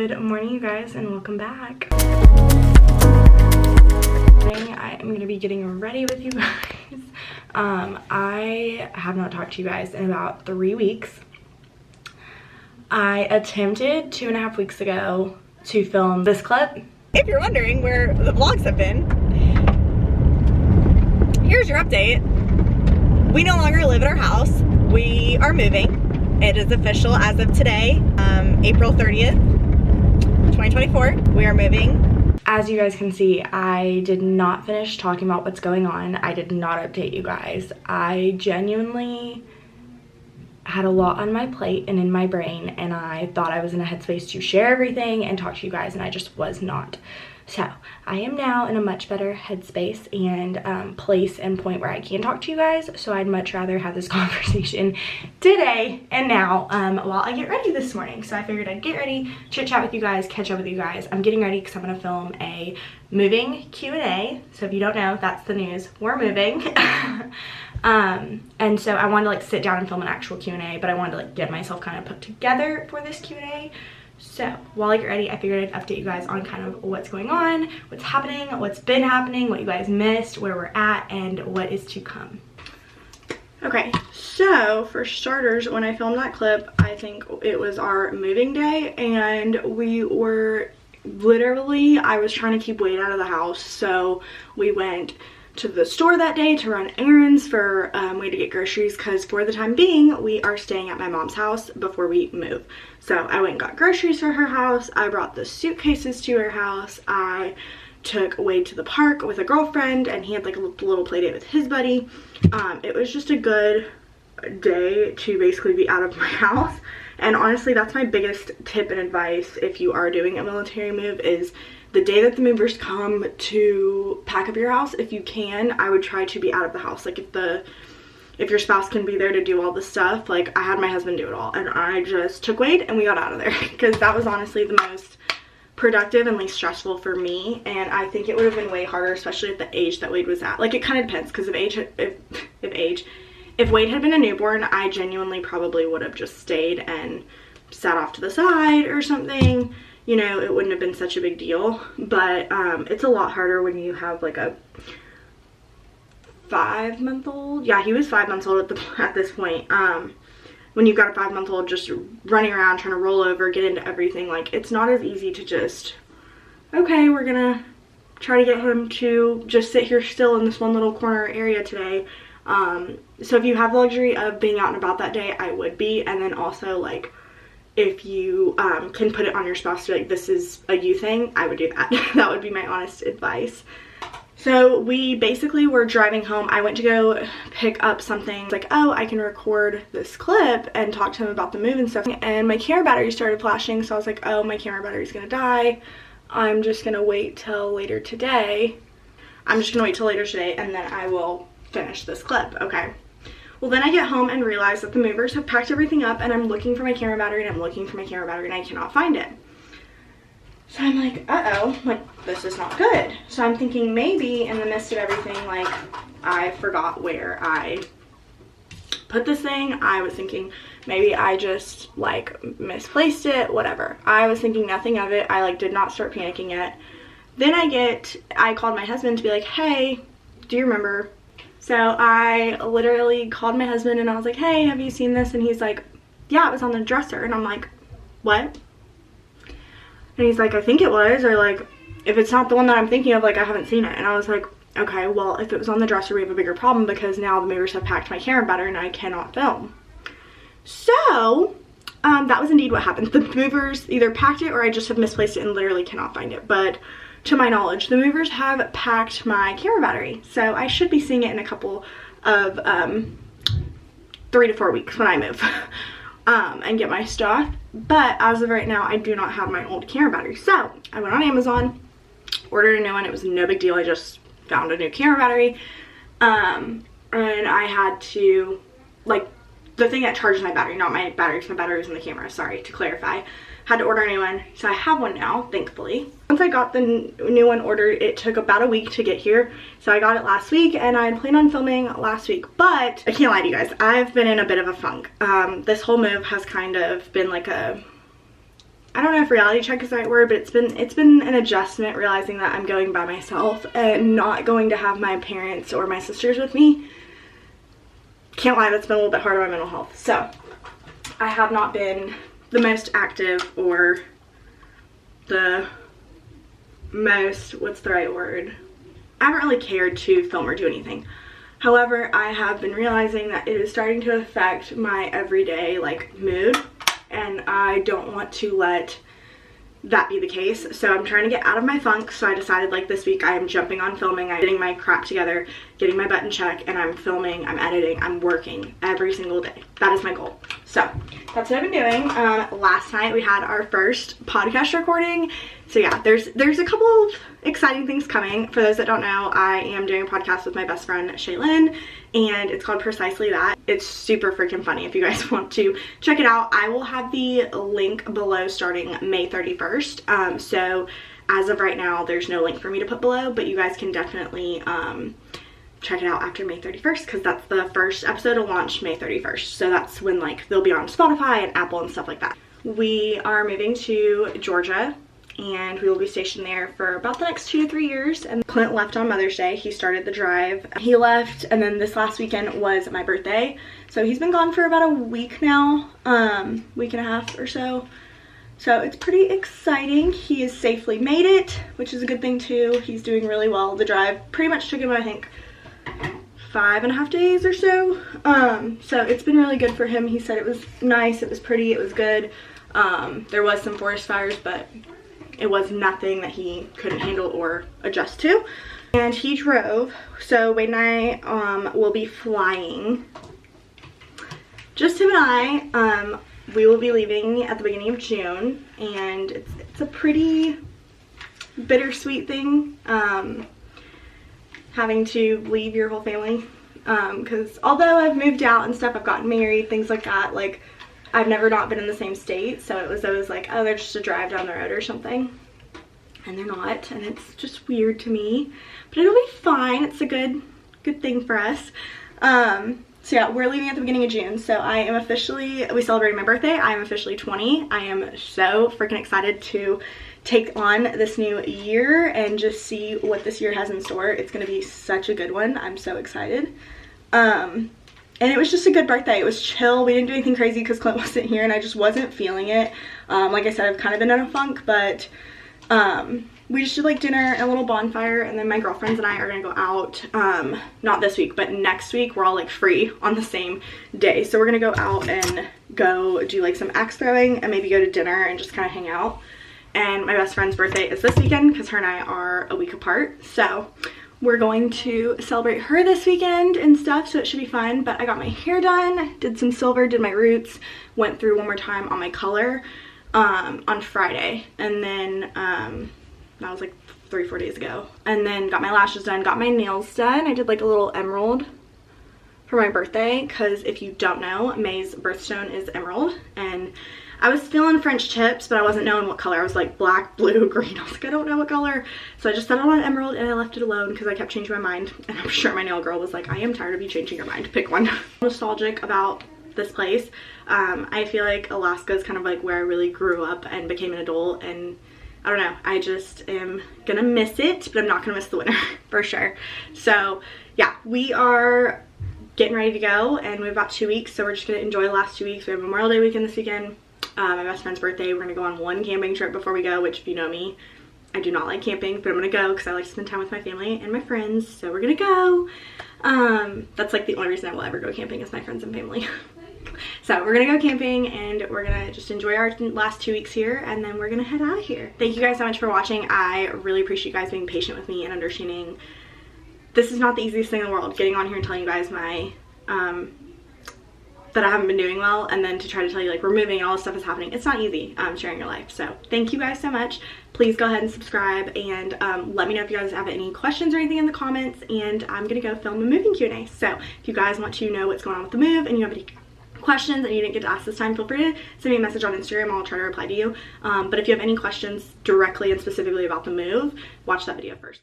Good morning, you guys, and welcome back. I am going to be getting ready with you guys. I have not talked to you guys in about 3 weeks. I attempted 2.5 weeks ago to film this clip. If you're wondering where the vlogs have been, here's your update. We no longer live at our house. We are moving. It is official as of today, April 30th, 2024. We are moving. As you guys can see, I did not finish talking about what's going on. I did not update you guys. I genuinely had a lot on my plate and in my brain, and I thought I was in a headspace to share everything and talk to you guys, and I just was not. So I am now in a much better headspace and place and point where I can talk to you guys. So I'd much rather have this conversation today and now while I get ready this morning. So I figured I'd get ready, chit chat with you guys, catch up with you guys. I'm getting ready because I'm going to film a moving Q&A. So if you don't know, that's the news. We're moving. And so I wanted to like sit down and film an actual Q&A, but I wanted to like get myself kind of put together for this Q&A. So while I get ready, I figured I'd update you guys on kind of what's going on, what's happening, what's been happening, what you guys missed, where we're at, and what is to come. Okay, so for starters, when I filmed that clip, I think it was our moving day, and we were literally, I was trying to keep Wade out of the house, so we went to the store that day to run errands for Wade to get groceries, because for the time being we are staying at my mom's house before we move. So I went and got groceries for her house. I brought the suitcases to her house. I took Wade to the park with a girlfriend, and he had like a little play date with his buddy. It was just a good day to basically be out of my house. And honestly, that's my biggest tip and advice if you are doing a military move, is the day that the movers come to pack up your house, if you can, I would try to be out of the house. Like if your spouse can be there to do all the stuff, like I had my husband do it all, and I just took Wade and we got out of there, because that was honestly the most productive and least stressful for me. And I think it would have been way harder, especially at the age that Wade was at. Like it kind of depends, because if Wade had been a newborn, I genuinely probably would have just stayed and sat off to the side or something. You know, it wouldn't have been such a big deal. But it's a lot harder when you have like a 5-month-old. Yeah, he was 5 months old at this point. When you've got a 5-month-old just running around trying to roll over, get into everything, like it's not as easy to just, okay, we're gonna try to get him to just sit here still in this one little corner area today. So if you have the luxury of being out and about that day, I would be. And then also, like, if you can put it on your spouse to be like, this is a you thing, I would do that. That would be my honest advice. So we basically were driving home. I went to go pick up something, like, oh, I can record this clip and talk to him about the move and stuff. And my camera battery started flashing, so I was like, oh, my camera battery's gonna die. I'm just gonna wait till later today. And then I will finish this clip. Okay. Well, then I get home and realize that the movers have packed everything up, and I'm looking for my camera battery, and I'm looking for my camera battery, and I cannot find it. So I'm like, uh-oh, like, this is not good. So I'm thinking maybe in the midst of everything, like, I forgot where I put this thing. I was thinking maybe I just, like, misplaced it, whatever. I was thinking nothing of it. I, like, did not start panicking yet. Then I called my husband to be like, hey, do you remember? So I literally called my husband and I was like, hey, have you seen this? And he's like, yeah, it was on the dresser. And I'm like, what? And he's like, I think it was, or like, if it's not the one that I'm thinking of, like, I haven't seen it. And I was like, okay, well, if it was on the dresser, we have a bigger problem, because now the movers have packed my camera battery and I cannot film. So that was indeed what happened. The movers either packed it or I just have misplaced it and literally cannot find it. But to my knowledge, the movers have packed my camera battery. So I should be seeing it in a couple of 3 to 4 weeks when I move and get my stuff. But as of right now, I do not have my old camera battery. So I went on Amazon, ordered a new one. It was no big deal. I just found a new camera battery. And I had to, like, the thing that charges my battery, not my battery, because my battery was in the camera, sorry, to clarify. Had to order a new one, so I have one now, thankfully. Once I got the new one ordered, it took about a week to get here, so I got it last week, and I planned on filming last week, but I can't lie to you guys, I've been in a bit of a funk. This whole move has kind of been like a I don't know if reality check is the right word, but it's been an adjustment realizing that I'm going by myself and not going to have my parents or my sisters with me. Can't lie, that's been a little bit hard on my mental health. So I have not been the most active or the most, what's the right word? I haven't really cared to film or do anything. However, I have been realizing that it is starting to affect my everyday like mood, and I don't want to let that be the case. So I'm trying to get out of my funk. So I decided like this week I am jumping on filming. I'm getting my crap together, getting my butt in check, and I'm filming, I'm editing, I'm working every single day. That is my goal. So that's what I've been doing. Last night we had our first podcast recording. So yeah, there's a couple of exciting things coming. For those that don't know, I am doing a podcast with my best friend Shaylin, and it's called Precisely That. It's super freaking funny. If you guys want to check it out, I will have the link below starting May 31st. So as of right now, there's no link for me to put below, but you guys can definitely check it out after May 31st, because that's the first episode to launch May 31st. So that's when like they'll be on Spotify and Apple and stuff like that. We are moving to Georgia, and we will be stationed there for about the next 2 to 3 years. And Clint left on Mother's Day. He started the drive. He left, and then this last weekend was my birthday. So he's been gone for about a week now, week and a half or so. So it's pretty exciting. He has safely made it, which is a good thing too. He's doing really well. The drive pretty much took him, I think, 5.5 days or so. So it's been really good for him. He said it was nice, it was pretty, it was good. There was some forest fires, but it was nothing that he couldn't handle or adjust to. And he drove. So Wade and I will be flying. Just him and I. We will be leaving at the beginning of June, and it's a pretty bittersweet thing, having to leave your whole family, because although I've moved out and stuff, I've gotten married, things like that, like I've never not been in the same state. So it was always like, oh, they're just a drive down the road or something, and they're not, and it's just weird to me, but it'll be fine. It's a good thing for us. So yeah, we're leaving at the beginning of June. So I am officially, we celebrated my birthday. I am officially 20. I am so freaking excited to take on this new year and just see what this year has in store. It's gonna be such a good one. I'm so excited. And it was just a good birthday. It was chill. We didn't do anything crazy because Clint wasn't here and I just wasn't feeling it. Like I said, I've kind of been in a funk, but we just did like dinner and a little bonfire, and then my girlfriends and I are gonna go out, not this week, but next week. We're all like free on the same day. So we're gonna go out and go do like some axe throwing and maybe go to dinner and just kind of hang out. And my best friend's birthday is this weekend because her and I are a week apart. So we're going to celebrate her this weekend and stuff, so it should be fun. But I got my hair done, did some silver, did my roots, went through one more time on my color on Friday, and then that was like 3-4 days ago, and then got my lashes done, got my nails done. I did like a little emerald for my birthday, because if you don't know, May's birthstone is emerald, and I was feeling French tips, but I wasn't knowing what color. I was like black, blue, green. I was like, I don't know what color. So I just settled on emerald, and I left it alone because I kept changing my mind. And I'm sure my nail girl was like, I am tired of you changing your mind. Pick one. Nostalgic about this place. I feel like Alaska is kind of like where I really grew up and became an adult, and I don't know, I just am gonna miss it, but I'm not gonna miss the winter for sure. So yeah, we are getting ready to go, and we have about 2 weeks, so we're just gonna enjoy the last 2 weeks. We have Memorial Day weekend this weekend, my best friend's birthday. We're gonna go on one camping trip before we go, which if you know me, I do not like camping, but I'm gonna go because I like to spend time with my family and my friends, so we're gonna go. That's like the only reason I will ever go camping is my friends and family. So we're gonna go camping, and we're gonna just enjoy our last 2 weeks here, and then we're gonna head out of here. Thank you guys so much for watching. I really appreciate you guys being patient with me and understanding. This is not the easiest thing in the world, getting on here and telling you guys my that I haven't been doing well, and then to try to tell you like we're moving and all this stuff is happening. It's not easy sharing your life. So thank you guys so much. Please go ahead and subscribe, and let me know if you guys have any questions or anything in the comments, and I'm gonna go film a moving Q&A. So if you guys want to know what's going on with the move and you have any questions and you didn't get to ask this time, feel free to send me a message on Instagram. I'll try to reply to you. But if you have any questions directly and specifically about the move, watch that video first.